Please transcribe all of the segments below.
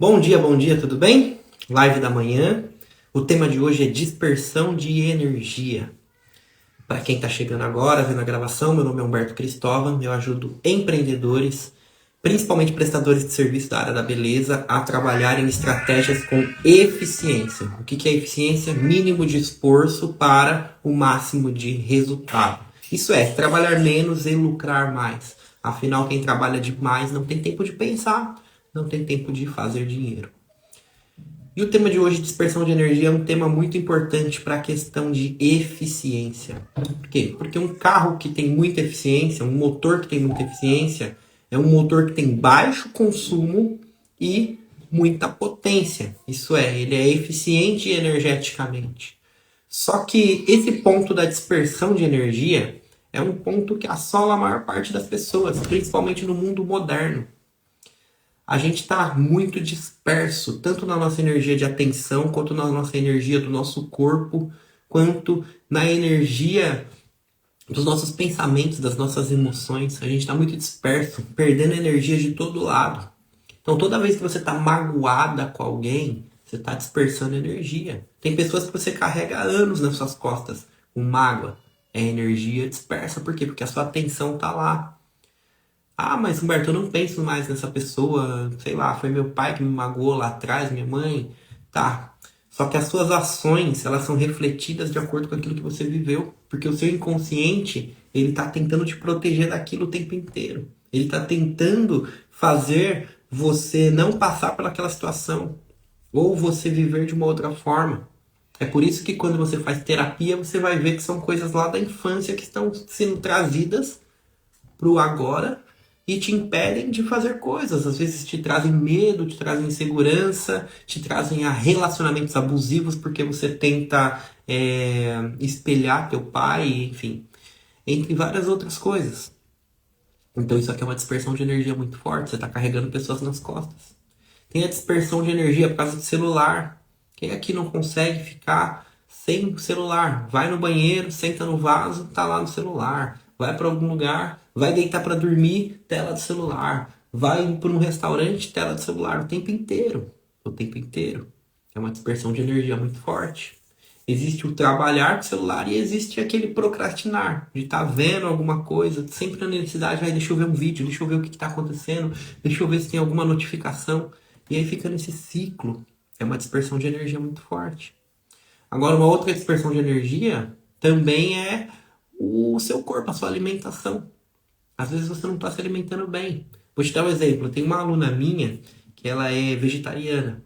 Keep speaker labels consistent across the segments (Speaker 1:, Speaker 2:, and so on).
Speaker 1: Bom dia, tudo bem? Live da manhã. O tema de hoje é dispersão de energia. Para quem está chegando agora, vendo a gravação, meu nome é Humberto Cristóvão, eu ajudo empreendedores, principalmente prestadores de serviço da área da beleza, a trabalhar em estratégias com eficiência. O que é eficiência? Mínimo de esforço para o máximo de resultado. Isso é, trabalhar menos e lucrar mais. Afinal, quem trabalha demais não tem tempo de pensar, não tem tempo de fazer dinheiro. E o tema de hoje, dispersão de energia, é um tema muito importante para a questão de eficiência. Por quê? Porque um carro que tem muita eficiência, um motor que tem muita eficiência, é um motor que tem baixo consumo e muita potência. Isso é, ele é eficiente energeticamente. Só que esse ponto da dispersão de energia é um ponto que assola a maior parte das pessoas, principalmente no mundo moderno. A gente está muito disperso, tanto na nossa energia de atenção, quanto na nossa energia do nosso corpo, quanto na energia dos nossos pensamentos, das nossas emoções. A gente está muito disperso, perdendo energia de todo lado. Então, toda vez que você está magoada com alguém, você está dispersando energia. Tem pessoas que você carrega há anos nas suas costas com mágoa. É energia dispersa. Por quê? Porque a sua atenção está lá. Ah, mas Humberto, eu não penso mais nessa pessoa, sei lá, foi meu pai que me magoou lá atrás, minha mãe. Tá. Só que as suas ações, elas são refletidas de acordo com aquilo que você viveu. Porque o seu inconsciente, ele tá tentando te proteger daquilo o tempo inteiro. Ele tá tentando fazer você não passar pelaquela situação. Ou você viver de uma outra forma. É por isso que quando você faz terapia, você vai ver que são coisas lá da infância que estão sendo trazidas pro agora e te impedem de fazer coisas. Às vezes te trazem medo, te trazem insegurança, te trazem a relacionamentos abusivos porque você tenta espelhar teu pai, enfim, entre várias outras coisas. Então isso aqui é uma dispersão de energia muito forte, você está carregando pessoas nas costas. Tem a dispersão de energia por causa do celular. Quem aqui não consegue ficar sem celular? Vai no banheiro, senta no vaso, tá lá no celular. Vai para algum lugar, vai deitar para dormir, tela do celular. Vai para um restaurante, tela do celular o tempo inteiro. O tempo inteiro. É uma dispersão de energia muito forte. Existe o trabalhar com o celular e existe aquele procrastinar, de estar vendo alguma coisa, sempre na necessidade, deixa eu ver um vídeo, deixa eu ver o que está acontecendo, deixa eu ver se tem alguma notificação. E aí fica nesse ciclo. É uma dispersão de energia muito forte. Agora, uma outra dispersão de energia também é o seu corpo, a sua alimentação. Às vezes você não está se alimentando bem. Vou te dar um exemplo. Tem uma aluna minha que ela é vegetariana.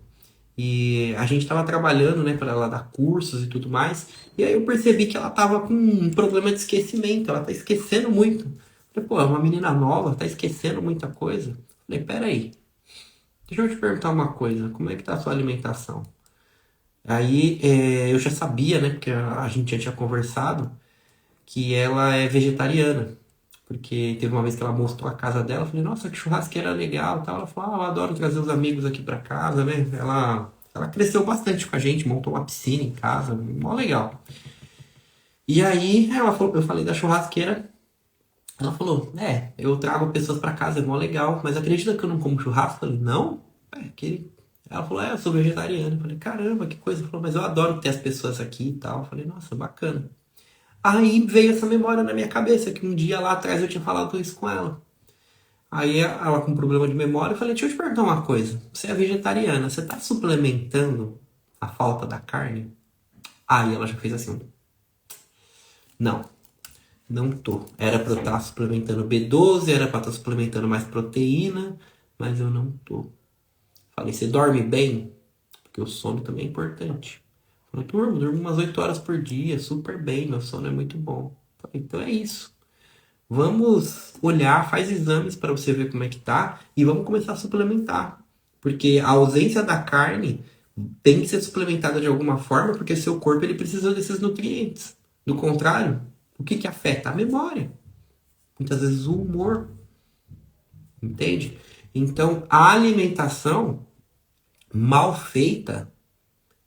Speaker 1: E a gente estava trabalhando, né, para ela dar cursos e tudo mais. E aí eu percebi que ela estava com um problema de esquecimento. Ela está esquecendo muito. Falei, pô, é uma menina nova, está esquecendo muita coisa. Falei, peraí. Deixa eu te perguntar uma coisa. Como é que tá a sua alimentação? Aí eu já sabia, né, porque a gente já tinha conversado, que ela é vegetariana. Porque teve uma vez que ela mostrou a casa dela, eu falei, nossa, que churrasqueira legal, tal. Ela falou, eu adoro trazer os amigos aqui pra casa, né? Ela cresceu bastante com a gente, montou uma piscina em casa, mó legal. E aí eu falei da churrasqueira, ela falou, eu trago pessoas pra casa, é mó legal, mas acredita que eu não como churrasco? Eu falei, não? Ela falou, eu sou vegetariana. Eu falei, caramba, que coisa. Ela falou, mas eu adoro ter as pessoas aqui e tal. Eu falei, nossa, bacana. Aí veio essa memória na minha cabeça, que um dia lá atrás eu tinha falado isso com ela. Aí ela com problema de memória, eu falei, deixa eu te perguntar uma coisa. Você é vegetariana, você tá suplementando a falta da carne? Aí ela já fez assim, não, não tô. Era pra eu estar suplementando B12, era pra estar suplementando mais proteína, mas eu não tô. Falei, você dorme bem? Porque o sono também é importante. Falei, durmo umas 8 horas por dia, super bem, meu sono é muito bom. Falei, então é isso. Vamos olhar, faz exames para você ver como é que tá e vamos começar a suplementar. Porque a ausência da carne tem que ser suplementada de alguma forma, porque seu corpo ele precisa desses nutrientes. Do contrário, o que que afeta? A memória. Muitas vezes o humor. Entende? Então, a alimentação mal feita,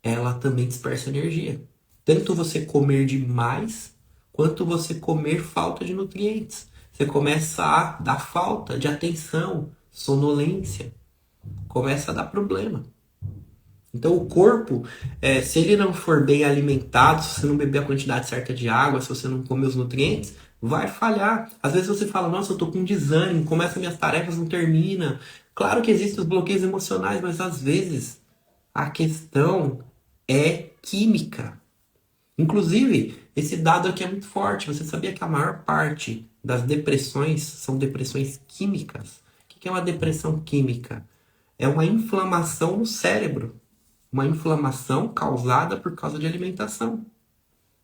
Speaker 1: ela também dispersa energia. Tanto você comer demais, quanto você comer falta de nutrientes. Você começa a dar falta de atenção, sonolência. começa a dar problema. Então o corpo, se ele não for bem alimentado, se você não beber a quantidade certa de água, se você não comer os nutrientes, vai falhar. Às vezes você fala, nossa, eu tô com desânimo, começa minhas tarefas, não termina. Claro que existem os bloqueios emocionais, mas às vezes a questão é química. Inclusive, esse dado aqui é muito forte. Você sabia que a maior parte das depressões são depressões químicas? O que é uma depressão química? É uma inflamação no cérebro. Uma inflamação causada por causa de alimentação.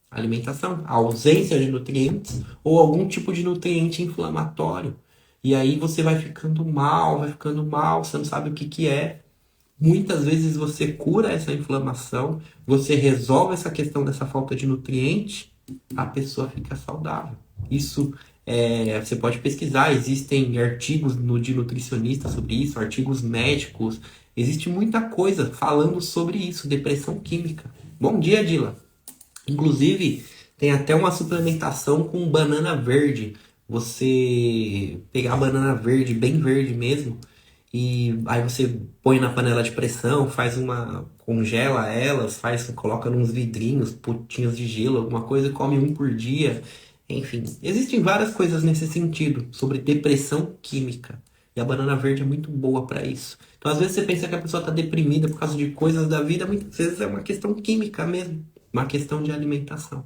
Speaker 1: Alimentação, a ausência de nutrientes ou algum tipo de nutriente inflamatório. E aí você vai ficando mal, você não sabe o que que é. Muitas vezes você cura essa inflamação, você resolve essa questão dessa falta de nutriente, a pessoa fica saudável. Isso você pode pesquisar, existem artigos de nutricionistas sobre isso, artigos médicos, existe muita coisa falando sobre isso, depressão química. Bom dia, Dila. Inclusive, tem até uma suplementação com banana verde. Você pegar a banana verde, bem verde mesmo, e aí você põe na panela de pressão, congela elas, coloca nos vidrinhos, potinhos de gelo, alguma coisa, e come um por dia. Enfim, existem várias coisas nesse sentido, sobre depressão química. E a banana verde é muito boa para isso. Então, às vezes você pensa que a pessoa está deprimida por causa de coisas da vida, muitas vezes é uma questão química mesmo, uma questão de alimentação.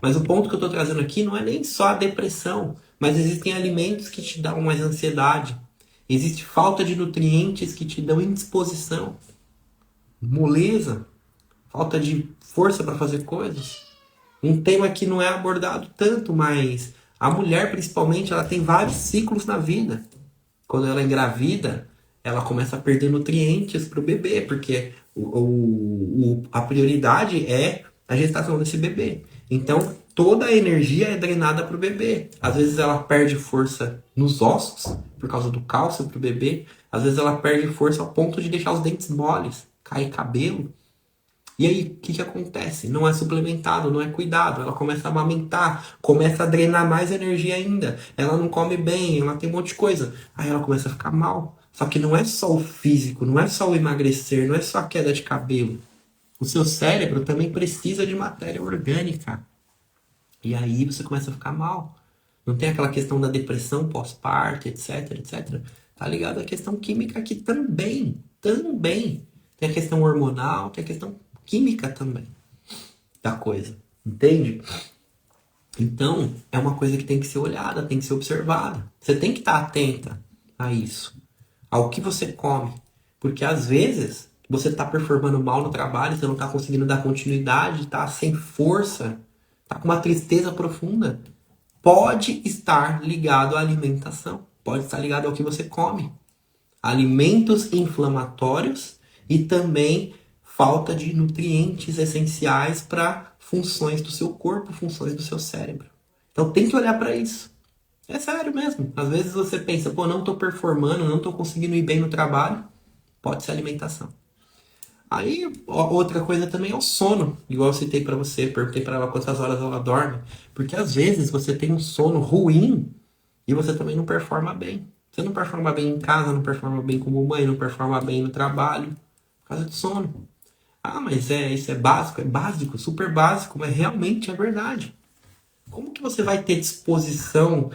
Speaker 1: Mas o ponto que eu estou trazendo aqui não é nem só a depressão, mas existem alimentos que te dão mais ansiedade. Existe falta de nutrientes que te dão indisposição, moleza, falta de força para fazer coisas. Um tema que não é abordado tanto, mas a mulher, principalmente, ela tem vários ciclos na vida. Quando ela é engravida, ela começa a perder nutrientes para o bebê, porque a prioridade é a gestação desse bebê. Então, toda a energia é drenada para o bebê. Às vezes ela perde força nos ossos, por causa do cálcio para o bebê. Às vezes ela perde força ao ponto de deixar os dentes moles, cair cabelo. E aí, o que acontece? Não é suplementado, não é cuidado. Ela começa a amamentar, começa a drenar mais energia ainda. Ela não come bem, ela tem um monte de coisa. Aí ela começa a ficar mal. Só que não é só o físico, não é só o emagrecer, não é só a queda de cabelo. O seu cérebro também precisa de matéria orgânica. E aí você começa a ficar mal. Não tem aquela questão da depressão pós-parto, etc, etc. Tá ligado à questão química que também. Tem a questão hormonal, tem a questão química também da coisa. Entende? Então, é uma coisa que tem que ser olhada, tem que ser observada. Você tem que estar atenta a isso. Ao que você come. Porque às vezes você está performando mal no trabalho, você não está conseguindo dar continuidade, está sem força, está com uma tristeza profunda. Pode estar ligado à alimentação. Pode estar ligado ao que você come. Alimentos inflamatórios e também falta de nutrientes essenciais para funções do seu corpo, funções do seu cérebro. Então tem que olhar para isso. É sério mesmo. Às vezes você pensa, pô, não estou performando, não estou conseguindo ir bem no trabalho. Pode ser alimentação. Aí, outra coisa também é o sono. Igual eu citei para você, perguntei para ela quantas horas ela dorme. Porque às vezes você tem um sono ruim e você também não performa bem. Você não performa bem em casa, não performa bem como mãe, não performa bem no trabalho. Por causa de sono. Ah, mas isso é básico, super básico, mas realmente é verdade. Como que você vai ter disposição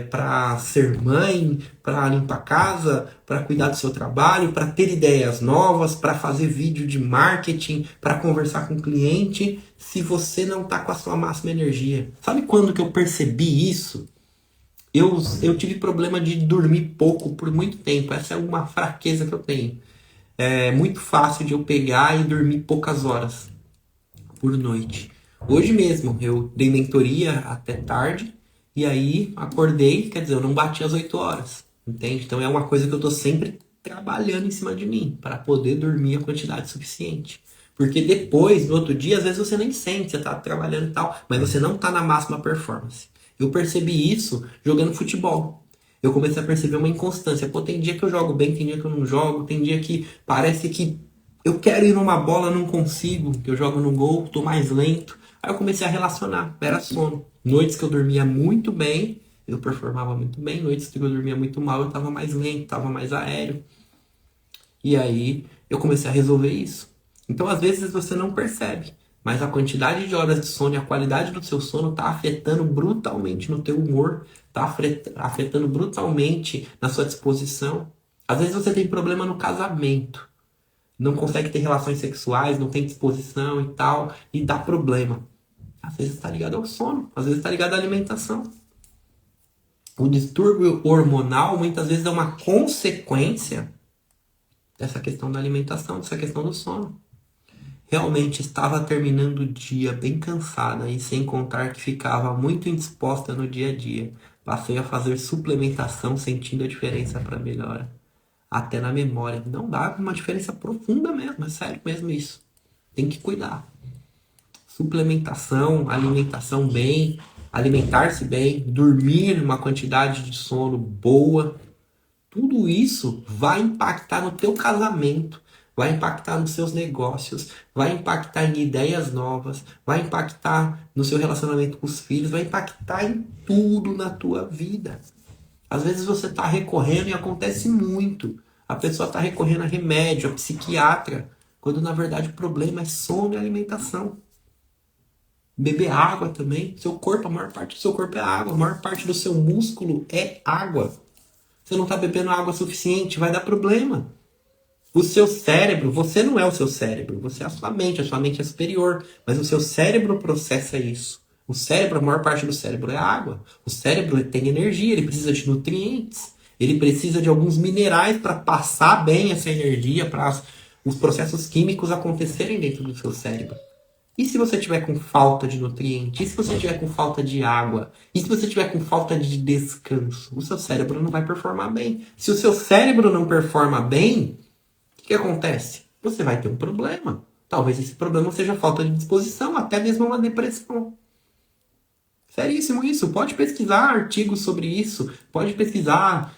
Speaker 1: para ser mãe, para limpar a casa, para cuidar do seu trabalho, para ter ideias novas, para fazer vídeo de marketing, para conversar com o cliente, se você não está com a sua máxima energia? Sabe quando que eu percebi isso? Eu tive problema de dormir pouco por muito tempo. Essa é uma fraqueza que eu tenho. É muito fácil de eu pegar e dormir poucas horas por noite. Hoje mesmo eu dei mentoria até tarde e aí acordei, quer dizer, eu não bati as 8 horas, entende? Então é uma coisa que eu tô sempre trabalhando em cima de mim para poder dormir a quantidade suficiente. Porque depois, no outro dia, às vezes você nem sente, você tá trabalhando e tal, mas você não tá na máxima performance. Eu percebi isso jogando futebol. Eu comecei a perceber uma inconstância. Pô, tem dia que eu jogo bem, tem dia que eu não jogo, tem dia que parece que eu quero ir numa bola, não consigo, que eu jogo no gol, tô mais lento. Aí eu comecei a relacionar, era sono. Noites que eu dormia muito bem, eu performava muito bem. Noites que eu dormia muito mal, eu tava mais lento, tava mais aéreo. E aí eu comecei a resolver isso. Então, às vezes você não percebe, mas a quantidade de horas de sono e a qualidade do seu sono está afetando brutalmente no teu humor, está afetando brutalmente na sua disposição. Às vezes você tem problema no casamento, não consegue ter relações sexuais, não tem disposição e tal, e dá problema. Às vezes está ligado ao sono, às vezes está ligado à alimentação. O distúrbio hormonal muitas vezes é uma consequência dessa questão da alimentação, dessa questão do sono. Realmente estava terminando o dia bem cansada e sem contar que ficava muito indisposta no dia a dia. Passei a fazer suplementação sentindo a diferença para melhora. Até na memória. Não dá uma diferença profunda mesmo, é sério mesmo isso. Tem que cuidar. Suplementação, alimentação bem, alimentar-se bem, dormir uma quantidade de sono boa. Tudo isso vai impactar no teu casamento, vai impactar nos seus negócios, vai impactar em ideias novas, vai impactar no seu relacionamento com os filhos, vai impactar em tudo na tua vida. Às vezes você está recorrendo e acontece muito. A pessoa está recorrendo a remédio, a psiquiatra, quando na verdade o problema é sono e alimentação. Beber água também. Seu corpo, a maior parte do seu corpo é água, a maior parte do seu músculo é água. Você não está bebendo água suficiente, vai dar problema. O seu cérebro, você não é o seu cérebro, você é a sua mente é superior, mas o seu cérebro processa isso. O cérebro, a maior parte do cérebro é água. O cérebro tem energia, ele precisa de nutrientes, ele precisa de alguns minerais para passar bem essa energia, para os processos químicos acontecerem dentro do seu cérebro. E se você tiver com falta de nutrientes? E se você tiver com falta de água? E se você tiver com falta de descanso? O seu cérebro não vai performar bem. Se o seu cérebro não performa bem, o que acontece? Você vai ter um problema. Talvez esse problema seja falta de disposição, até mesmo uma depressão. Seríssimo isso. Pode pesquisar artigos sobre isso. Pode pesquisar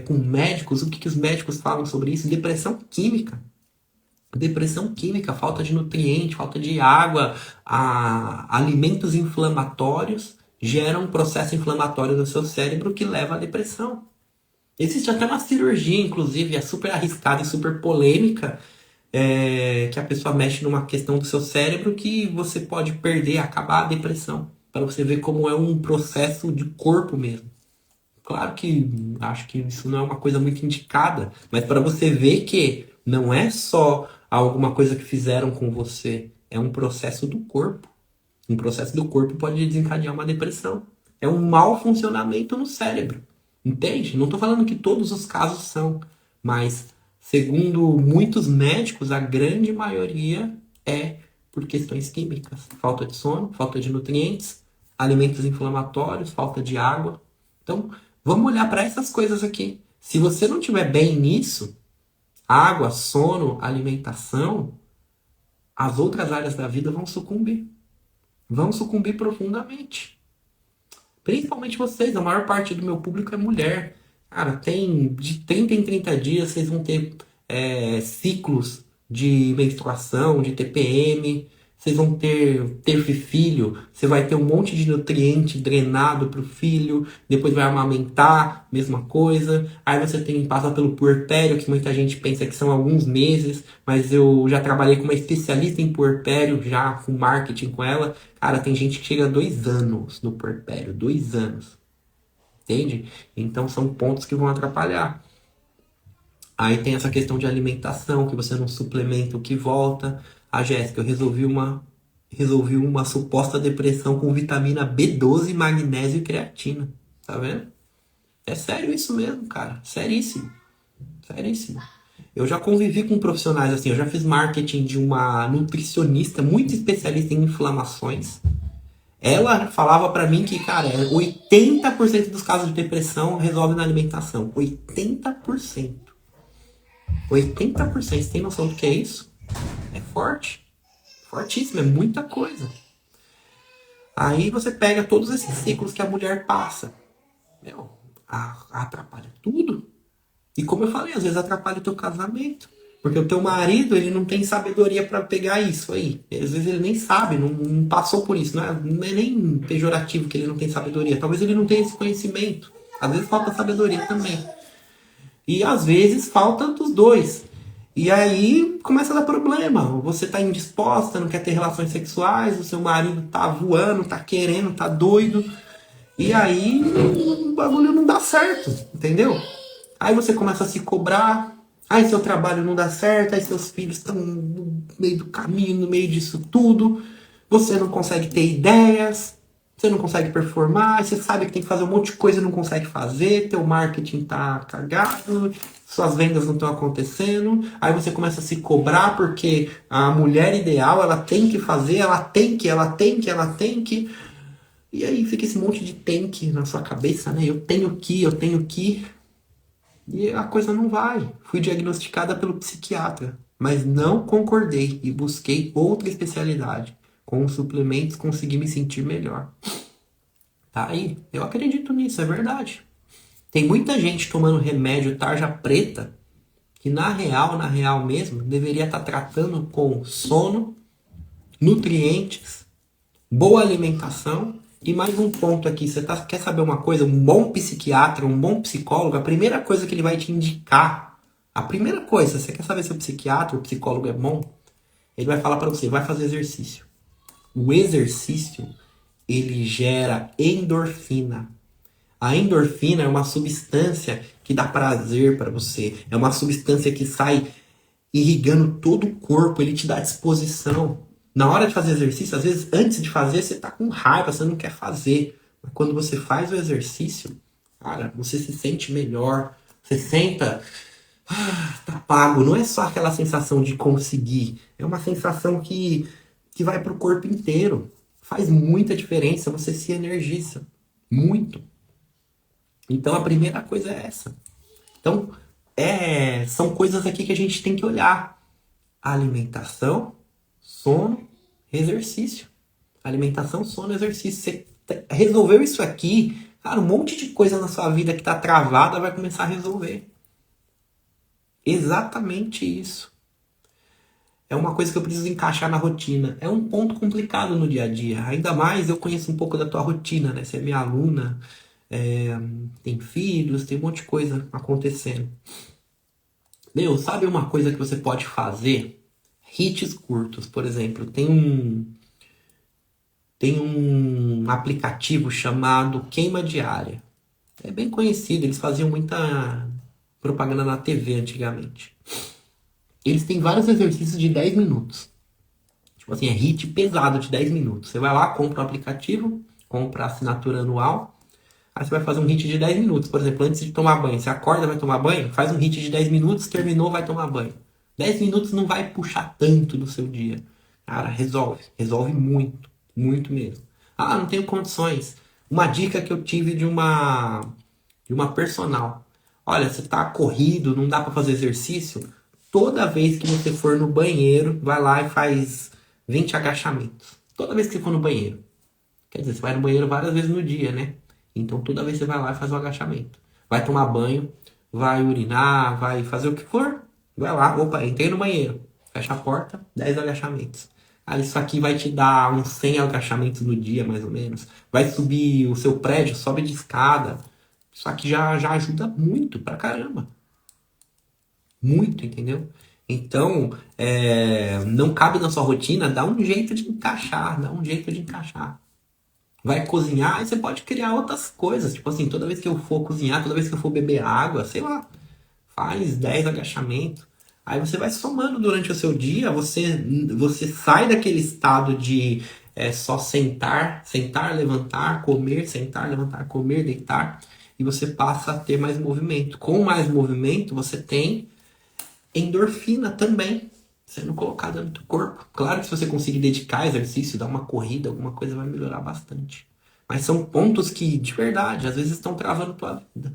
Speaker 1: com médicos, o que os médicos falam sobre isso. Depressão química. Depressão química, falta de nutriente, falta de água, alimentos inflamatórios geram um processo inflamatório no seu cérebro que leva à depressão. Existe até uma cirurgia, inclusive, é super arriscada e super polêmica, que a pessoa mexe numa questão do seu cérebro que você pode perder, acabar a depressão. Para você ver como é um processo de corpo mesmo. Claro que acho que isso não é uma coisa muito indicada, mas para você ver que não é só alguma coisa que fizeram com você, é um processo do corpo. Um processo do corpo pode desencadear uma depressão. É um mau funcionamento no cérebro. Entende? Não estou falando que todos os casos são, mas segundo muitos médicos, a grande maioria é por questões químicas. Falta de sono, falta de nutrientes, alimentos inflamatórios, falta de água. Então, vamos olhar para essas coisas aqui. Se você não estiver bem nisso, água, sono, alimentação, as outras áreas da vida vão sucumbir. Vão sucumbir profundamente. Principalmente vocês, a maior parte do meu público é mulher. Cara, tem de 30 em 30 dias vocês vão ter ciclos de menstruação, de TPM, vocês vão ter filho, você vai ter um monte de nutriente drenado pro filho, depois vai amamentar, mesma coisa. Aí você passa pelo puerpério, que muita gente pensa que são alguns meses, mas eu já trabalhei com uma especialista em puerpério, já com marketing com ela. Cara, tem gente que chega a 2 anos no puerpério, 2 anos. Entende? Então são pontos que vão atrapalhar. Aí tem essa questão de alimentação, que você não suplementa o que volta. A Jéssica, eu resolvi uma suposta depressão com vitamina B12, magnésio e creatina. Tá vendo? É sério isso mesmo, cara. Seríssimo. Seríssimo. Eu já convivi com profissionais assim, eu já fiz marketing de uma nutricionista muito especialista em inflamações. Ela falava pra mim que, cara, 80% dos casos de depressão resolve na alimentação. 80%. 80%. Você tem noção do que é isso? É forte. Fortíssimo, é muita coisa. Aí você pega todos esses ciclos que a mulher passa. Meu, atrapalha tudo. E como eu falei, às vezes atrapalha o teu casamento. Porque o teu marido, ele não tem sabedoria para pegar isso aí. Às vezes ele nem sabe, não passou por isso. Não é nem pejorativo que ele não tem sabedoria. Talvez ele não tenha esse conhecimento. Às vezes falta sabedoria também. E às vezes falta dos dois. E aí começa a dar problema. Você tá indisposta, não quer ter relações sexuais, o seu marido tá voando, tá querendo, tá doido. E aí o bagulho não dá certo, entendeu? Aí você começa a se cobrar, aí seu trabalho não dá certo, aí seus filhos estão no meio do caminho, no meio disso tudo. Você não consegue ter ideias, você não consegue performar, você sabe que tem que fazer um monte de coisa e não consegue fazer, teu marketing tá cagado, suas vendas não estão acontecendo. Aí você começa a se cobrar porque a mulher ideal, ela tem que fazer, ela tem que. E aí fica esse monte de tem que na sua cabeça, né? Eu tenho que. E a coisa não vai. Fui diagnosticada pelo psiquiatra, mas não concordei e busquei outra especialidade. Com os suplementos consegui me sentir melhor. Tá aí, eu acredito nisso, é verdade. Tem muita gente tomando remédio tarja preta que na real mesmo, deveria estar tratando com sono, nutrientes, boa alimentação. E mais um ponto aqui, quer saber uma coisa? Um bom psiquiatra, um bom psicólogo, a primeira coisa que ele vai te indicar, a primeira coisa, você quer saber se o psiquiatra, o psicólogo é bom? Ele vai falar para você, vai fazer exercício. O exercício, ele gera endorfina. A endorfina é uma substância que dá prazer para você. É uma substância que sai irrigando todo o corpo, ele te dá disposição. Na hora de fazer exercício, às vezes antes de fazer, você tá com raiva, você não quer fazer. Mas quando você faz o exercício, cara, você se sente melhor. Você senta, tá pago. Não é só aquela sensação de conseguir. É uma sensação que vai pro corpo inteiro. Faz muita diferença, você se energiza. Muito. Então a primeira coisa é essa. Então, são coisas aqui que a gente tem que olhar. Alimentação, sono, exercício. Alimentação, sono, exercício. Você resolveu isso aqui, cara, um monte de coisa na sua vida que tá travada vai começar a resolver. Exatamente isso. É uma coisa que eu preciso encaixar na rotina. É um ponto complicado no dia a dia. Ainda mais eu conheço um pouco da tua rotina, né? Você é minha aluna, tem filhos, tem um monte de coisa acontecendo. Meu, sabe uma coisa que você pode fazer? Hits curtos, por exemplo. Tem um aplicativo chamado Queima Diária. É bem conhecido, eles faziam muita propaganda na TV antigamente. Eles têm vários exercícios de 10 minutos. Tipo assim, é hit pesado de 10 minutos. Você vai lá, compra o aplicativo, compra a assinatura anual. Aí você vai fazer um hit de 10 minutos. Por exemplo, antes de tomar banho. Você acorda, vai tomar banho, faz um hit de 10 minutos, terminou, vai tomar banho. 10 minutos não vai puxar tanto do seu dia. Cara, resolve. Resolve muito. Muito mesmo. Ah, não tenho condições. Uma dica que eu tive de uma personal. Olha, você tá corrido, não dá para fazer exercício. Toda vez que você for no banheiro, vai lá e faz 20 agachamentos. Toda vez que você for no banheiro. Quer dizer, você vai no banheiro várias vezes no dia, né? Então toda vez você vai lá e faz o agachamento. Vai tomar banho, vai urinar, vai fazer o que for. Vai lá, opa, entrei no banheiro. Fecha a porta, 10 agachamentos. Ah, isso aqui vai te dar uns 100 agachamentos no dia, mais ou menos. Vai subir o seu prédio, sobe de escada. Isso aqui já ajuda muito pra caramba. Muito, entendeu? Então, não cabe na sua rotina, dá um jeito de encaixar, dá um jeito de encaixar. Vai cozinhar, aí você pode criar outras coisas. Tipo assim, toda vez que eu for cozinhar, toda vez que eu for beber água, sei lá, faz 10 agachamentos. Aí você vai somando durante o seu dia, você sai daquele estado de só sentar, levantar, comer, sentar, levantar, comer, deitar, e você passa a ter mais movimento. Com mais movimento, você tem endorfina também sendo colocada no teu corpo. Claro que se você conseguir dedicar exercício, dar uma corrida, alguma coisa vai melhorar bastante. Mas são pontos que, de verdade, às vezes estão travando tua vida.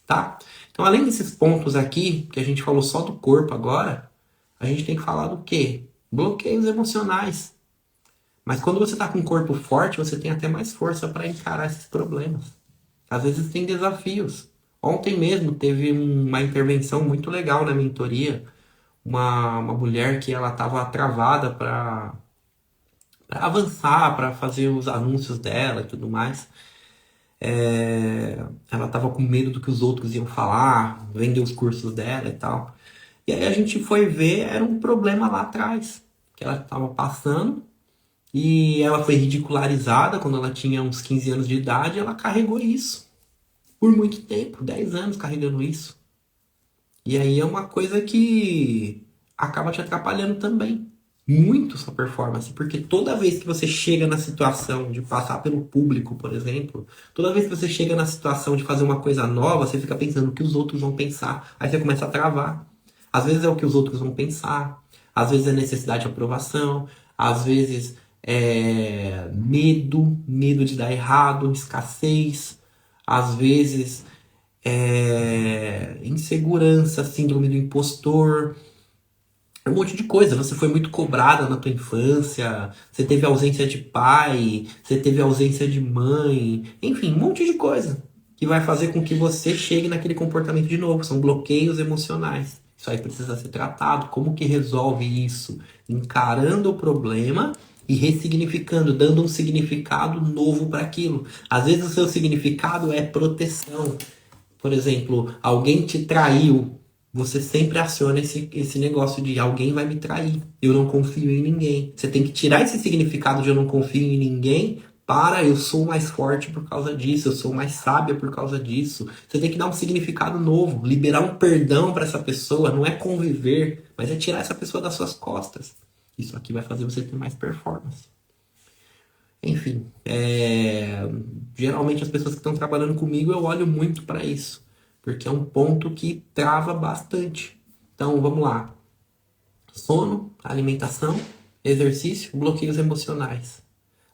Speaker 1: Tá? Então, além desses pontos aqui, que a gente falou só do corpo agora, a gente tem que falar do quê? Bloqueios emocionais. Mas quando você está com um corpo forte, você tem até mais força para encarar esses problemas. Às vezes tem desafios. Ontem mesmo teve uma intervenção muito legal na mentoria. Uma mulher que ela estava travada para avançar, para fazer os anúncios dela e tudo mais. Ela estava com medo do que os outros iam falar, vender os cursos dela e tal. E aí a gente foi ver, era um problema lá atrás, que ela estava passando, e ela foi ridicularizada quando ela tinha uns 15 anos de idade, e ela carregou isso por muito tempo, 10 anos carregando isso. E aí é uma coisa que acaba te atrapalhando também. Muito sua performance, porque toda vez que você chega na situação de passar pelo público, por exemplo, toda vez que você chega na situação de fazer uma coisa nova, você fica pensando o que os outros vão pensar. Aí você começa a travar. Às vezes é o que os outros vão pensar, às vezes é necessidade de aprovação, às vezes é medo de dar errado, escassez, às vezes insegurança, síndrome do impostor, um monte de coisa. Você foi muito cobrada na tua infância, você teve ausência de pai, você teve ausência de mãe, enfim, um monte de coisa que vai fazer com que você chegue naquele comportamento de novo. São bloqueios emocionais. Isso aí precisa ser tratado. Como que resolve isso? Encarando o problema e ressignificando, dando um significado novo para aquilo. Às vezes o seu significado é proteção. Por exemplo, alguém te traiu, você sempre aciona esse negócio de alguém vai me trair, eu não confio em ninguém. Você tem que tirar esse significado de eu não confio em ninguém para eu sou mais forte por causa disso, eu sou mais sábia por causa disso. Você tem que dar um significado novo, liberar um perdão para essa pessoa, não é conviver, mas é tirar essa pessoa das suas costas. Isso aqui vai fazer você ter mais performance. Enfim, geralmente as pessoas que estão trabalhando comigo eu olho muito para isso, porque é um ponto que trava bastante. Então vamos lá: sono, alimentação, exercício, bloqueios emocionais.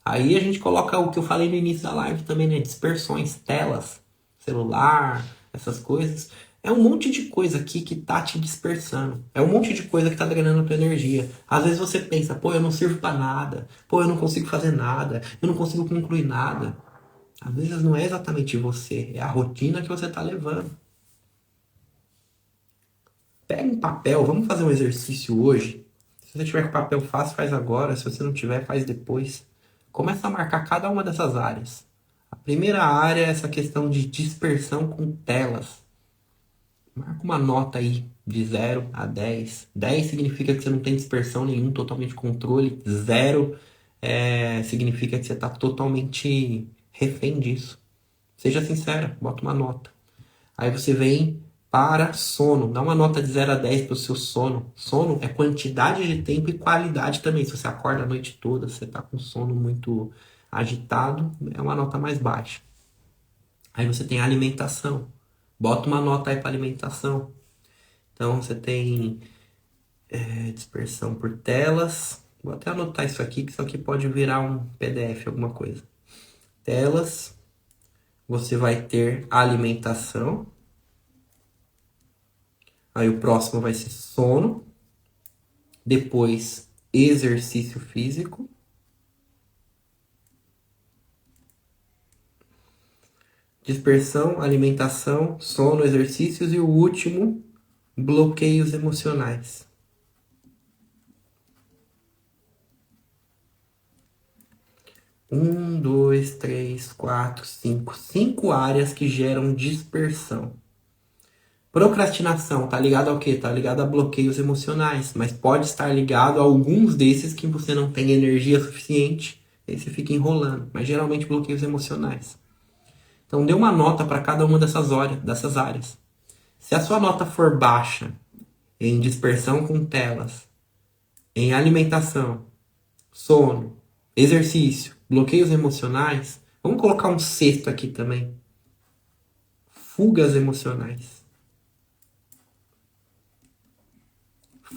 Speaker 1: Aí a gente coloca o que eu falei no início da live também, né? Dispersões, telas, celular, essas coisas. É um monte de coisa aqui que tá te dispersando. É um monte de coisa que tá drenando a tua energia. Às vezes você pensa, pô, eu não sirvo pra nada. Pô, eu não consigo fazer nada. Eu não consigo concluir nada. Às vezes não é exatamente você, é a rotina que você tá levando. Pega um papel, vamos fazer um exercício hoje. Se você tiver com papel fácil, faz agora. Se você não tiver, faz depois. Começa a marcar cada uma dessas áreas. A primeira área é essa questão de dispersão com telas. Marca uma nota aí de 0 a 10. 10 significa que você não tem dispersão nenhum, totalmente controle. 0 significa que você está totalmente refém disso. Seja sincera, bota uma nota. Aí você vem para sono. Dá uma nota de 0 a 10 para o seu sono. Sono é quantidade de tempo e qualidade também. Se você acorda a noite toda, você está com sono muito agitado, é uma nota mais baixa. Aí você tem a alimentação. Bota uma nota aí para alimentação. Então você tem dispersão por telas. Vou até anotar isso aqui, que isso aqui pode virar um PDF, alguma coisa. Telas. Você vai ter alimentação. Aí o próximo vai ser sono. Depois, exercício físico. Dispersão, alimentação, sono, exercícios. E o último, bloqueios emocionais. Um, dois, três, quatro, cinco. 5 áreas que geram dispersão. Procrastinação, tá ligado ao quê? Tá ligado a bloqueios emocionais, mas pode estar ligado a alguns desses que você não tem energia suficiente, e aí você fica enrolando, mas geralmente bloqueios emocionais. Então dê uma nota para cada uma dessas áreas. Se a sua nota for baixa em dispersão com telas, em alimentação, sono, exercício, bloqueios emocionais, vamos colocar um sexto aqui também. Fugas emocionais.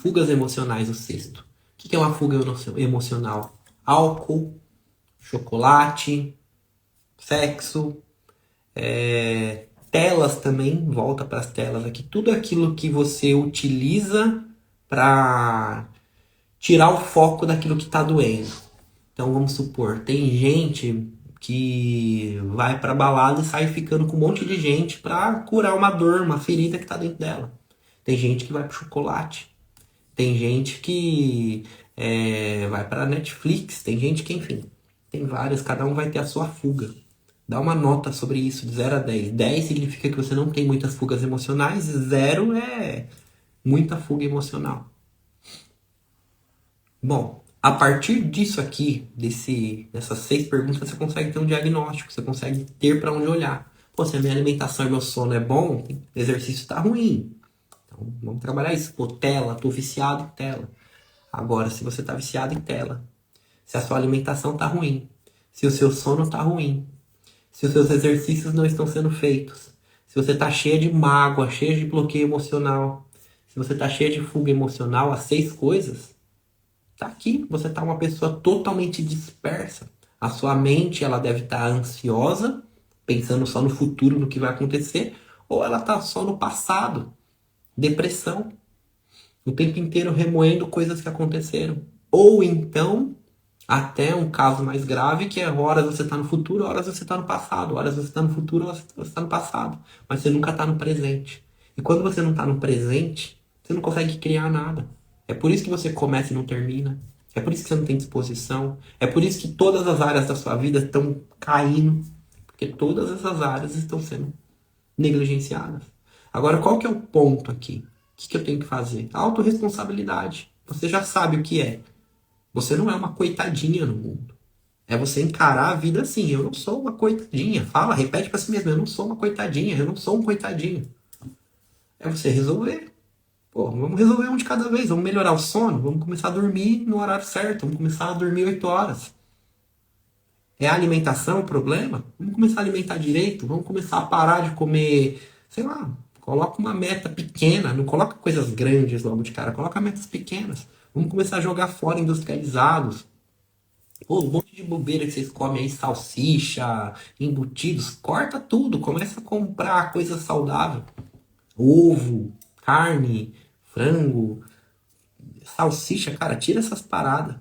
Speaker 1: Fugas emocionais, o sexto. O que é uma fuga emocional? Álcool, chocolate, sexo, telas também, volta para as telas aqui. Tudo aquilo que você utiliza para tirar o foco daquilo que está doendo. Então vamos supor, tem gente que vai para balada e sai ficando com um monte de gente para curar uma dor, uma ferida que está dentro dela. Tem gente que vai pro chocolate. Tem gente que vai para Netflix, tem gente que, enfim, tem várias, cada um vai ter a sua fuga. Dá uma nota sobre isso, de 0 a 10. 10 significa que você não tem muitas fugas emocionais, 0 é muita fuga emocional. Bom, a partir disso aqui, dessas 6 perguntas, você consegue ter um diagnóstico, você consegue ter para onde olhar. Pô, se a minha alimentação e meu sono é bom, o exercício está ruim. Então, vamos trabalhar isso. Pô, tela, tô viciado em tela. Agora, se você está viciado em tela, se a sua alimentação está ruim, se o seu sono está ruim, se os seus exercícios não estão sendo feitos, se você está cheia de mágoa, cheia de bloqueio emocional, se você está cheia de fuga emocional, as 6 coisas, tá aqui. Você tá uma pessoa totalmente dispersa. A sua mente, ela deve estar ansiosa, pensando só no futuro, no que vai acontecer, ou ela tá só no passado, depressão, o tempo inteiro remoendo coisas que aconteceram. Ou então, até um caso mais grave, que é horas você tá no futuro, horas você tá no passado, horas você tá no futuro, horas você tá no passado, mas você nunca tá no presente. E quando você não tá no presente, você não consegue criar nada. É por isso que você começa e não termina. É por isso que você não tem disposição. É por isso que todas as áreas da sua vida estão caindo. Porque todas essas áreas estão sendo negligenciadas. Agora, qual que é o ponto aqui? O que eu tenho que fazer? Autorresponsabilidade. Você já sabe o que é. Você não é uma coitadinha no mundo. É você encarar a vida assim. Eu não sou uma coitadinha. Fala, repete pra si mesmo. Eu não sou uma coitadinha. Eu não sou um coitadinho. É você resolver. Pô, vamos resolver um de cada vez. Vamos melhorar o sono. Vamos começar a dormir no horário certo. Vamos começar a dormir 8 horas. É a alimentação o problema? Vamos começar a alimentar direito. Vamos começar a parar de comer, sei lá, coloca uma meta pequena. Não coloca coisas grandes logo de cara. Coloca metas pequenas. Vamos começar a jogar fora industrializados. Pô, um monte de bobeira que vocês comem aí, salsicha, embutidos. Corta tudo. Começa a comprar coisa saudável. Ovo, carne, frango, salsicha, cara, tira essas paradas.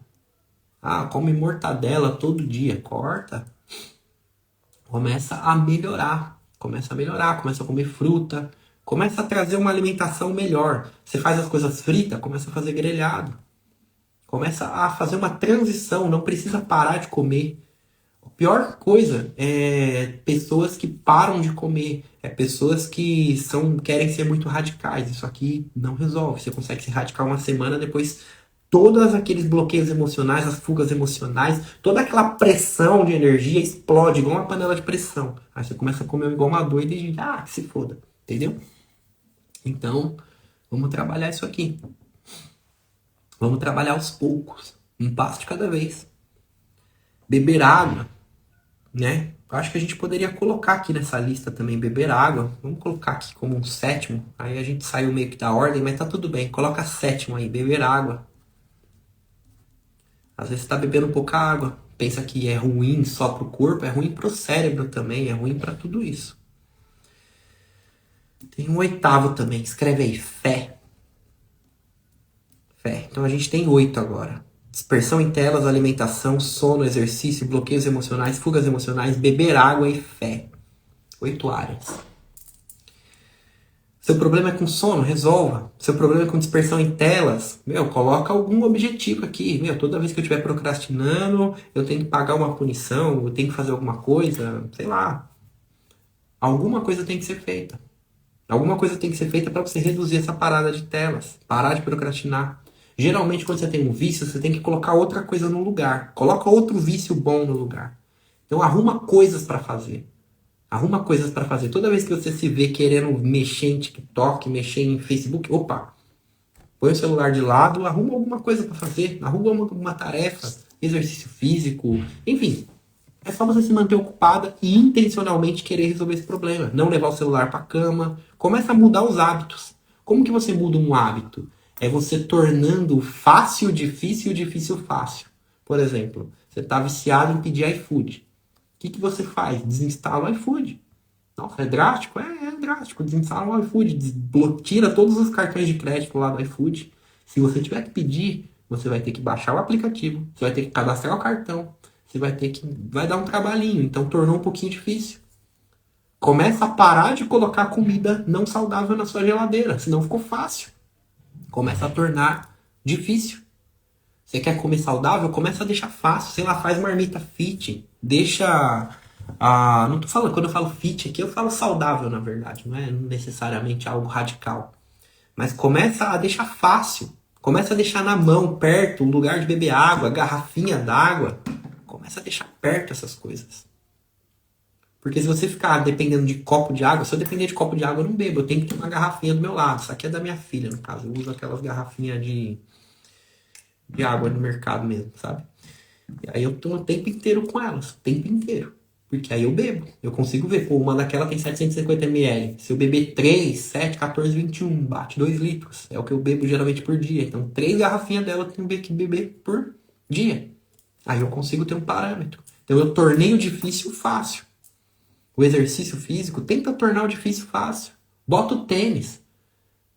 Speaker 1: Ah, come mortadela todo dia, corta. Começa a melhorar. Começa a melhorar, começa a comer fruta. Começa a trazer uma alimentação melhor. Você faz as coisas fritas, começa a fazer grelhado. Começa a fazer uma transição, não precisa parar de comer. A pior coisa é pessoas que param de comer. É pessoas que querem ser muito radicais. Isso aqui não resolve. Você consegue ser radical uma semana, depois todos aqueles bloqueios emocionais, as fugas emocionais, toda aquela pressão de energia explode igual uma panela de pressão. Aí você começa a comer igual uma doida e que se foda. Entendeu? Então, vamos trabalhar isso aqui. Vamos trabalhar aos poucos. Um passo de cada vez. Beber água, né? Eu acho que a gente poderia colocar aqui nessa lista também beber água. Vamos colocar aqui como um 7º. Aí a gente saiu meio que da ordem, mas tá tudo bem. Coloca 7º aí, beber água. Às vezes você tá bebendo pouca água. Pensa que é ruim só pro corpo, é ruim pro cérebro também, é ruim para tudo isso. Tem um 8º também. Escreve aí, fé. Fé. Então a gente tem 8 agora. Dispersão em telas, alimentação, sono, exercício, bloqueios emocionais, fugas emocionais, beber água e fé. 8 áreas. Seu problema é com sono? Resolva. Seu problema é com dispersão em telas? Coloca algum objetivo aqui. Toda vez que eu estiver procrastinando, eu tenho que pagar uma punição, eu tenho que fazer alguma coisa, sei lá. Alguma coisa tem que ser feita. Alguma coisa tem que ser feita para você reduzir essa parada de telas. Parar de procrastinar. Geralmente, quando você tem um vício, você tem que colocar outra coisa no lugar. Coloca outro vício bom no lugar. Então, arruma coisas para fazer. Arruma coisas para fazer. Toda vez que você se vê querendo mexer em TikTok, mexer em Facebook, opa, põe o celular de lado, arruma alguma coisa para fazer. Arruma uma tarefa, exercício físico, enfim. É só você se manter ocupada e intencionalmente querer resolver esse problema. Não levar o celular para a cama. Começa a mudar os hábitos. Como que você muda um hábito? É você tornando fácil, difícil, difícil, fácil. Por exemplo, você está viciado em pedir iFood. O que você faz? Desinstala o iFood. Nossa, é drástico? É drástico. Desinstala o iFood. Tira todos os cartões de crédito lá do iFood. Se você tiver que pedir, você vai ter que baixar o aplicativo. Você vai ter que cadastrar o cartão. Você vai dar um trabalhinho. Então tornou um pouquinho difícil. Começa a parar de colocar comida não saudável na sua geladeira. Senão ficou fácil. Começa a tornar difícil. Você quer comer saudável? Começa a deixar fácil. Sei lá, faz marmita fit. Deixa... não tô falando, quando eu falo fit aqui, eu falo saudável, na verdade. Não é necessariamente algo radical. Mas começa a deixar fácil. Começa a deixar na mão, perto, o lugar de beber água, garrafinha d'água. Começa a deixar perto essas coisas. Porque se você ficar dependendo de copo de água, se eu depender de copo de água, eu não bebo. Eu tenho que ter uma garrafinha do meu lado. Isso aqui é da minha filha, no caso. Eu uso aquelas garrafinhas de água no mercado mesmo, sabe? E aí eu tô o tempo inteiro com elas. O tempo inteiro. Porque aí eu bebo. Eu consigo ver. Pô, uma daquela tem 750 ml. Se eu beber 3, 7, 14, 21, bate 2 litros. É o que eu bebo geralmente por dia. Então 3 garrafinhas dela eu tenho que beber por dia. Aí eu consigo ter um parâmetro. Então eu tornei o difícil fácil. O exercício físico, tenta tornar o difícil fácil. Bota o tênis.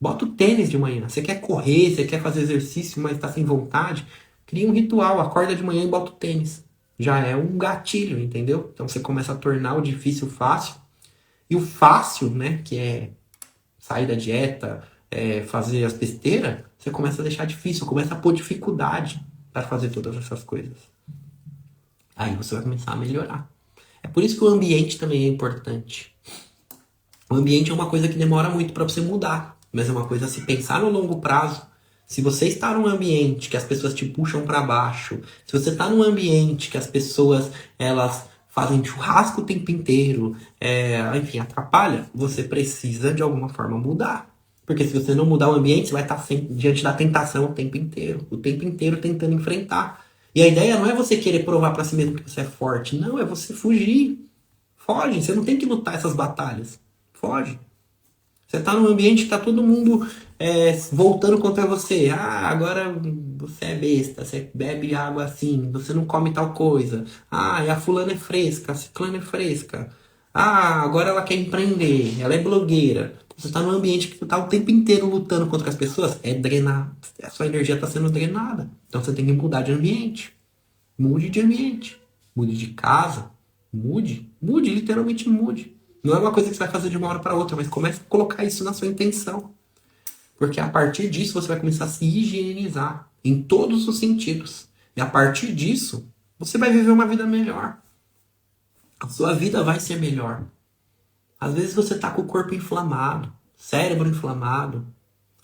Speaker 1: Bota o tênis de manhã. Você quer correr, você quer fazer exercício, mas está sem vontade? Cria um ritual. Acorda de manhã e bota o tênis. Já é um gatilho, entendeu? Então você começa a tornar o difícil fácil. E o fácil, né, que é sair da dieta, fazer as besteiras, você começa a deixar difícil, começa a pôr dificuldade para fazer todas essas coisas. Aí você vai começar a melhorar. É por isso que o ambiente também é importante. O ambiente é uma coisa que demora muito para você mudar, mas é uma coisa a se pensar no longo prazo. Se você está num ambiente que as pessoas te puxam para baixo, se você está num ambiente que as pessoas elas fazem churrasco o tempo inteiro, enfim, atrapalha, você precisa de alguma forma mudar. Porque se você não mudar o ambiente, você vai estar diante da tentação o tempo inteiro tentando enfrentar. E a ideia não é você querer provar para si mesmo que você é forte, não, é você fugir. Foge, você não tem que lutar essas batalhas. Foge. Você tá num ambiente que tá todo mundo voltando contra você. Ah, agora você é besta, você bebe água assim, você não come tal coisa. Ah, e a fulana é fresca, a ciclana é fresca. Ah, agora ela quer empreender, ela é blogueira. Você tá num ambiente que tá o tempo inteiro lutando contra as pessoas, é drenar. A sua energia tá sendo drenada. Então você tem que mudar de ambiente. Mude de ambiente. Mude de casa. Mude, literalmente mude. Não é uma coisa que você vai fazer de uma hora para outra, mas comece a colocar isso na sua intenção. Porque a partir disso você vai começar a se higienizar em todos os sentidos. E a partir disso, você vai viver uma vida melhor. A sua vida vai ser melhor. Às vezes você tá com o corpo inflamado, cérebro inflamado,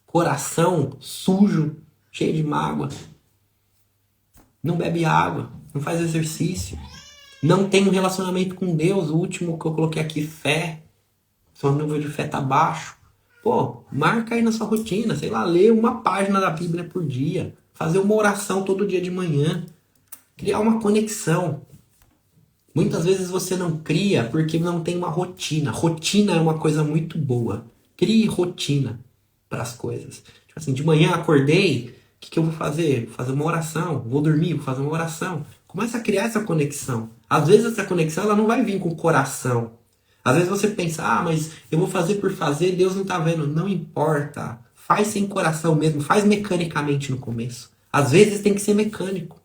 Speaker 1: coração sujo, cheio de mágoa. Não bebe água, não faz exercício. Não tem um relacionamento com Deus. O último que eu coloquei aqui, fé. Seu nível de fé tá baixo. Pô, marca aí na sua rotina. Sei lá, ler uma página da Bíblia por dia. Fazer uma oração todo dia de manhã. Criar uma conexão. Muitas vezes você não cria porque não tem uma rotina. Rotina é uma coisa muito boa. Crie rotina para as coisas. Tipo assim, de manhã acordei, o que eu vou fazer? Vou fazer uma oração. Vou dormir, vou fazer uma oração. Começa a criar essa conexão. Às vezes essa conexão ela não vai vir com o coração. Às vezes você pensa, mas eu vou fazer por fazer, Deus não tá vendo. Não importa. Faz sem coração mesmo, faz mecanicamente no começo. Às vezes tem que ser mecânico.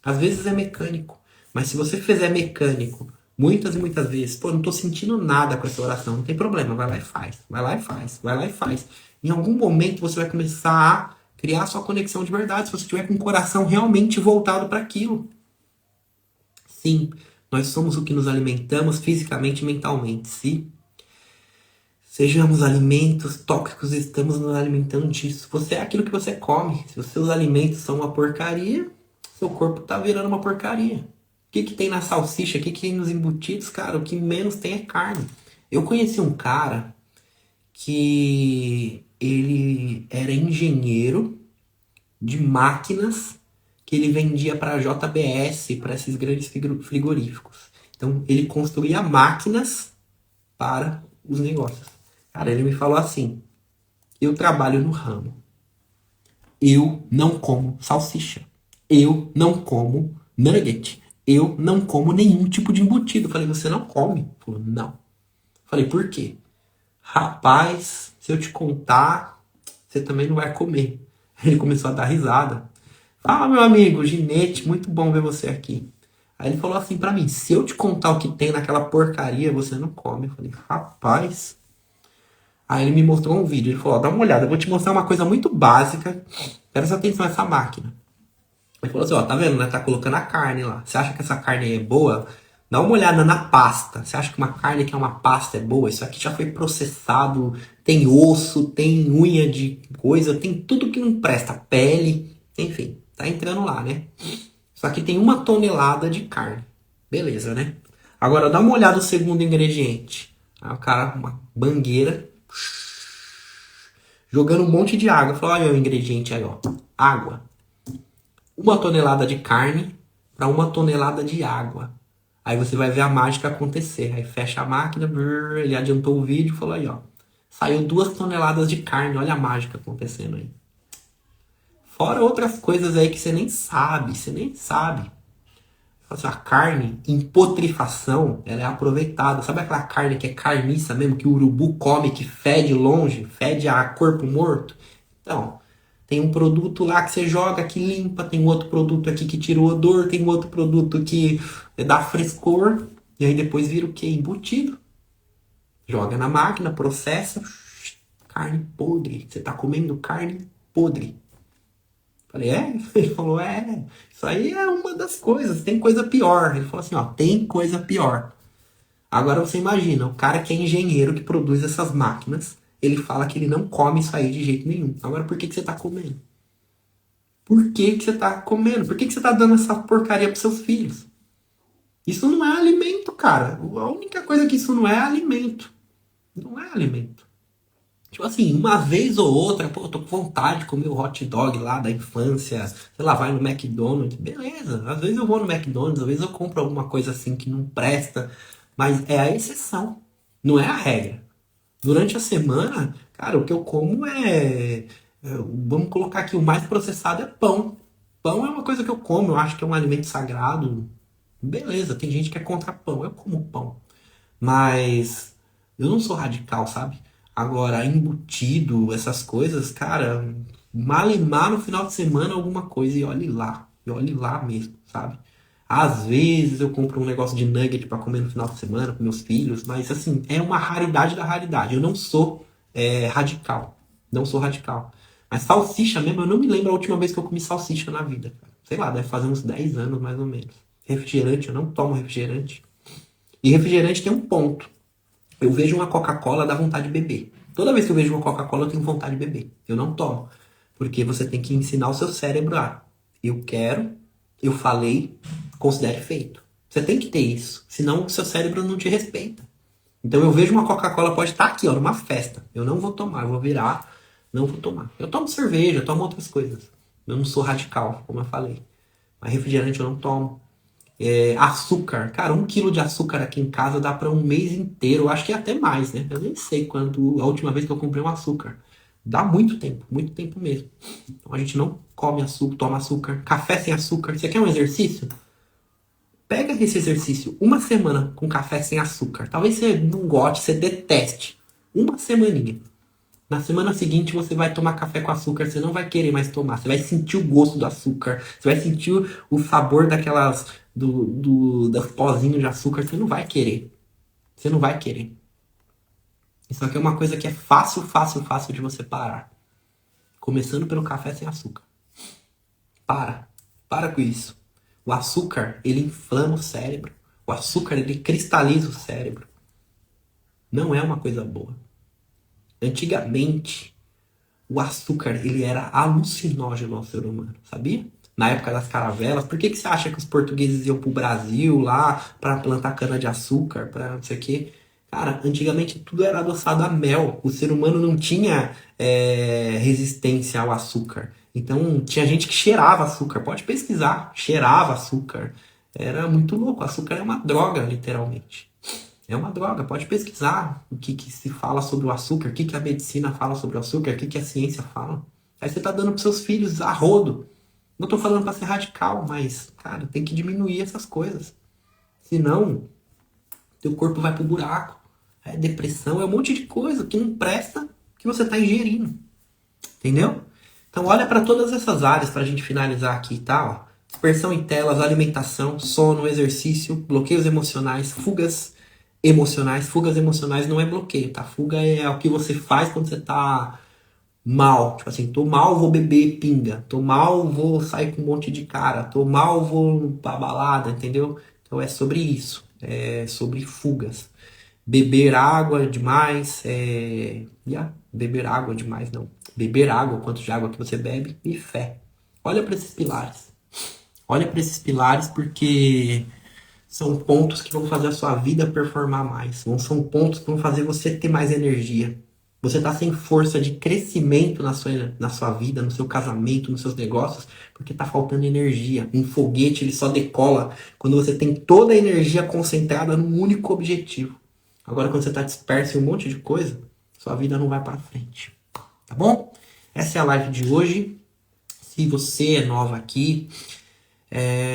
Speaker 1: Às vezes é mecânico. Mas se você fizer mecânico, muitas e muitas vezes, pô, não tô sentindo nada com essa oração, não tem problema, vai lá e faz. Vai lá e faz, vai lá e faz. Em algum momento você vai começar a criar a sua conexão de verdade, se você tiver com o coração realmente voltado para aquilo. Sim, nós somos o que nos alimentamos fisicamente e mentalmente. Se sejamos alimentos tóxicos, estamos nos alimentando disso. Você é aquilo que você come. Se os seus alimentos são uma porcaria, seu corpo tá virando uma porcaria. O que tem na salsicha? O que tem nos embutidos? Cara, o que menos tem é carne. Eu conheci um cara que ele era engenheiro de máquinas que ele vendia para a JBS, para esses grandes frigoríficos. Então, ele construía máquinas para os negócios. Cara, ele me falou assim, eu trabalho no ramo. Eu não como salsicha. Eu não como nugget. Eu não como nenhum tipo de embutido. Falei, você não come? Ele falou, não. Falei, por quê? Rapaz, se eu te contar, você também não vai comer. Ele começou a dar risada. Fala, meu amigo, Ginete, muito bom ver você aqui. Aí ele falou assim pra mim, se eu te contar o que tem naquela porcaria, você não come. Eu falei, rapaz. Aí ele me mostrou um vídeo, ele falou, dá uma olhada, eu vou te mostrar uma coisa muito básica. Presta atenção nessa máquina. Ele falou assim, tá vendo, né? Tá colocando a carne lá. Você acha que essa carne aí é boa? Dá uma olhada na pasta. Você acha que uma carne que é uma pasta é boa? Isso aqui já foi processado, tem osso, tem unha de coisa, tem tudo que não presta, pele, enfim, tá entrando lá, né? Isso aqui tem 1 tonelada de carne. Beleza, né? Agora dá uma olhada no segundo ingrediente. Aí o cara, uma bangueira, jogando um monte de água. Falou, olha o ingrediente aí, ó. Água. 1 tonelada de carne para 1 tonelada de água. Aí você vai ver a mágica acontecer. Aí fecha a máquina, ele adiantou o vídeo e falou aí, ó. Saiu 2 toneladas de carne, olha a mágica acontecendo aí. Fora outras coisas aí que você nem sabe, você nem sabe. A carne em putrefação, ela é aproveitada. Sabe aquela carne que é carniça mesmo, que o urubu come, que fede longe, fede a corpo morto? Então, tem um produto lá que você joga, que limpa, tem outro produto aqui que tira o odor, tem outro produto que dá frescor, e aí depois vira o quê? Embutido. Joga na máquina, processa, carne podre. Você tá comendo carne podre. Falei, é? Ele falou, é. Isso aí é uma das coisas, tem coisa pior. Ele falou assim, ó, tem coisa pior. Agora você imagina, o cara que é engenheiro que produz essas máquinas, ele fala que ele não come isso aí de jeito nenhum. Agora por que você tá comendo? Por que você tá comendo? Por que você tá dando essa porcaria pros seus filhos? Isso não é alimento, cara. A única coisa que isso não é alimento. Não é alimento. Tipo assim, uma vez ou outra, pô, eu tô com vontade de comer o hot dog lá da infância, sei lá, vai no McDonald's, beleza. Às vezes eu vou no McDonald's, às vezes eu compro alguma coisa assim que não presta, mas é a exceção, não é a regra. Durante a semana, cara, o que eu como vamos colocar aqui, o mais processado é pão. Pão é uma coisa que eu como, eu acho que é um alimento sagrado. Beleza, tem gente que é contra pão, eu como pão. Mas eu não sou radical, sabe? Agora, embutido, essas coisas, cara, malemar no final de semana alguma coisa e olhe lá mesmo, sabe? Às vezes eu compro um negócio de nugget pra comer no final de semana com meus filhos, mas assim, é uma raridade da raridade. Eu não sou radical, não sou radical. Mas salsicha mesmo, eu não me lembro a última vez que eu comi salsicha na vida, cara. Sei lá, deve fazer uns 10 anos mais ou menos. Refrigerante, eu não tomo refrigerante. E refrigerante tem um ponto. Eu vejo uma Coca-Cola, dá vontade de beber. Toda vez que eu vejo uma Coca-Cola, eu tenho vontade de beber. Eu não tomo. Porque você tem que ensinar o seu cérebro a eu quero, eu falei, considere feito. Você tem que ter isso. Senão o seu cérebro não te respeita. Então eu vejo uma Coca-Cola, pode estar aqui, ó, numa festa. Eu não vou tomar, eu vou virar, não vou tomar. Eu tomo cerveja, eu tomo outras coisas. Eu não sou radical, como eu falei. Mas refrigerante eu não tomo. Açúcar. Cara, 1 quilo de açúcar aqui em casa dá para um mês inteiro. Eu acho que é até mais, né? Eu nem sei quando a última vez que eu comprei um açúcar. Dá muito tempo mesmo. Então a gente não come açúcar, toma açúcar. Café sem açúcar. Você quer um exercício? Pega esse exercício 1 semana com café sem açúcar. Talvez você não goste, você deteste. 1 semaninha. Na semana seguinte você vai tomar café com açúcar, você não vai querer mais tomar. Você vai sentir o gosto do açúcar, você vai sentir o sabor das pozinhos de açúcar, você não vai querer. Você não vai querer. Isso aqui é uma coisa que é fácil, fácil, fácil de você parar. Começando pelo café sem açúcar. Para. Para com isso. O açúcar, ele inflama o cérebro. O açúcar, ele cristaliza o cérebro. Não é uma coisa boa. Antigamente, o açúcar, ele era alucinógeno ao ser humano, sabia? Na época das caravelas, por que você acha que os portugueses iam pro Brasil lá para plantar cana-de-açúcar, para não sei o quê? Cara, antigamente tudo era adoçado a mel. O ser humano não tinha resistência ao açúcar. Então, tinha gente que cheirava açúcar. Pode pesquisar. Cheirava açúcar. Era muito louco. Açúcar é uma droga, literalmente. É uma droga, pode pesquisar o que se fala sobre o açúcar, o que a medicina fala sobre o açúcar, o que a ciência fala. Aí você tá dando pros seus filhos a rodo. Não tô falando pra ser radical, mas, cara, tem que diminuir essas coisas. Senão, teu corpo vai pro buraco. É depressão, é um monte de coisa que não presta que você tá ingerindo. Entendeu? Então olha para todas essas áreas pra gente finalizar aqui, tá? Ó. Dispersão em telas, alimentação, sono, exercício, bloqueios emocionais, fugas emocionais. Fugas emocionais não é bloqueio, tá? Fuga é o que você faz quando você tá mal. Tipo assim, tô mal, vou beber pinga. Tô mal, vou sair com um monte de cara. Tô mal, vou pra balada, entendeu? Então é sobre isso. sobre fugas. Beber água demais, beber água demais não. Beber água, quanto de água que você bebe, e fé. Olha para esses pilares. Olha para esses pilares porque são pontos que vão fazer a sua vida performar mais. São pontos que vão fazer você ter mais energia. Você está sem força de crescimento na sua vida, no seu casamento, nos seus negócios, porque está faltando energia. Um foguete ele só decola quando você tem toda a energia concentrada num único objetivo. Agora, quando você está disperso em um monte de coisa, sua vida não vai para frente. Tá bom? Essa é a live de hoje. Se você é nova aqui,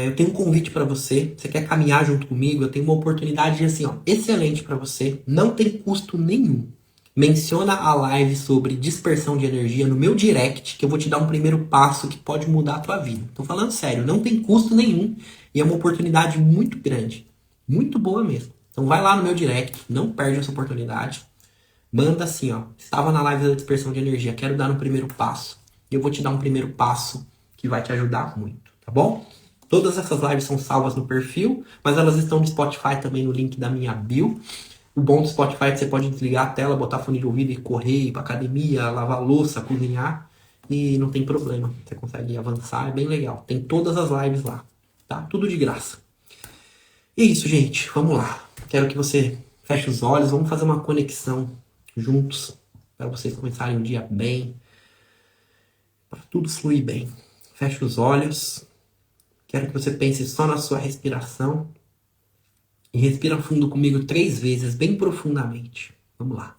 Speaker 1: eu tenho um convite para você. Você quer caminhar junto comigo? Eu tenho uma oportunidade assim, excelente para você. Não tem custo nenhum. Menciona a live sobre dispersão de energia no meu direct, que eu vou te dar um primeiro passo que pode mudar a tua vida. Tô falando sério, não tem custo nenhum e é uma oportunidade muito grande. Muito boa mesmo. Então vai lá no meu direct, não perde essa oportunidade. Manda assim, estava na live da dispersão de energia, quero dar um primeiro passo. E eu vou te dar um primeiro passo que vai te ajudar muito, tá bom? Todas essas lives são salvas no perfil, mas elas estão no Spotify também no link da minha bio. O bom do Spotify é que você pode desligar a tela, botar fone de ouvido e correr, ir pra academia, lavar louça, cozinhar. E não tem problema. Você consegue avançar, é bem legal. Tem todas as lives lá, tá? Tudo de graça. E é isso, gente. Vamos lá. Quero que você feche os olhos. Vamos fazer uma conexão juntos. Para vocês começarem o dia bem. Para tudo fluir bem. Feche os olhos. Quero que você pense só na sua respiração. E respira fundo comigo 3 vezes, bem profundamente. Vamos lá.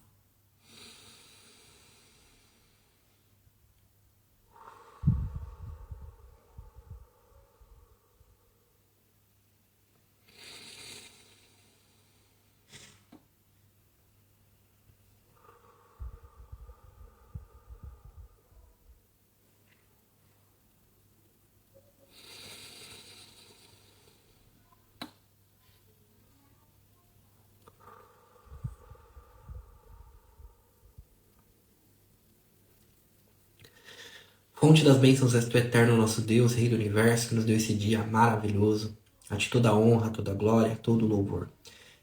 Speaker 1: Fonte das bênçãos és tu, eterno nosso Deus, Rei do Universo, que nos deu esse dia maravilhoso. A ti toda a honra, toda a glória, todo o louvor.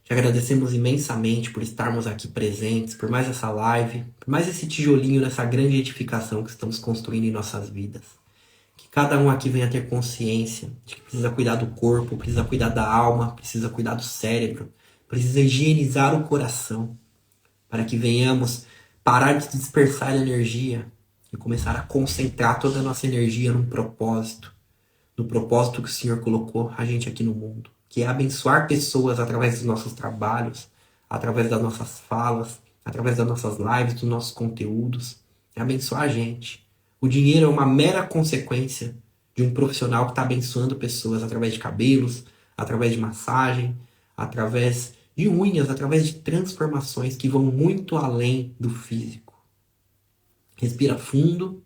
Speaker 1: Te agradecemos imensamente por estarmos aqui presentes, por mais essa live, por mais esse tijolinho nessa grande edificação que estamos construindo em nossas vidas. Que cada um aqui venha ter consciência de que precisa cuidar do corpo, precisa cuidar da alma, precisa cuidar do cérebro, precisa higienizar o coração, para que venhamos parar de dispersar energia e começar a concentrar toda a nossa energia num propósito, no propósito que o Senhor colocou a gente aqui no mundo, que é abençoar pessoas através dos nossos trabalhos, através das nossas falas, através das nossas lives, dos nossos conteúdos, é abençoar a gente. O dinheiro é uma mera consequência de um profissional que está abençoando pessoas através de cabelos, através de massagem, através de unhas, através de transformações que vão muito além do físico. Respira fundo.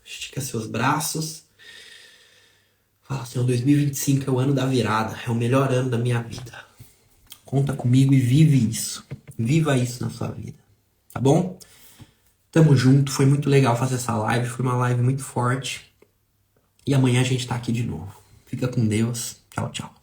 Speaker 1: Estica seus braços. Fala, Senhor, 2025 é o ano da virada. É o melhor ano da minha vida. Conta comigo e vive isso. Viva isso na sua vida. Tá bom? Tamo junto. Foi muito legal fazer essa live. Foi uma live muito forte. E amanhã a gente tá aqui de novo. Fica com Deus. Tchau, tchau.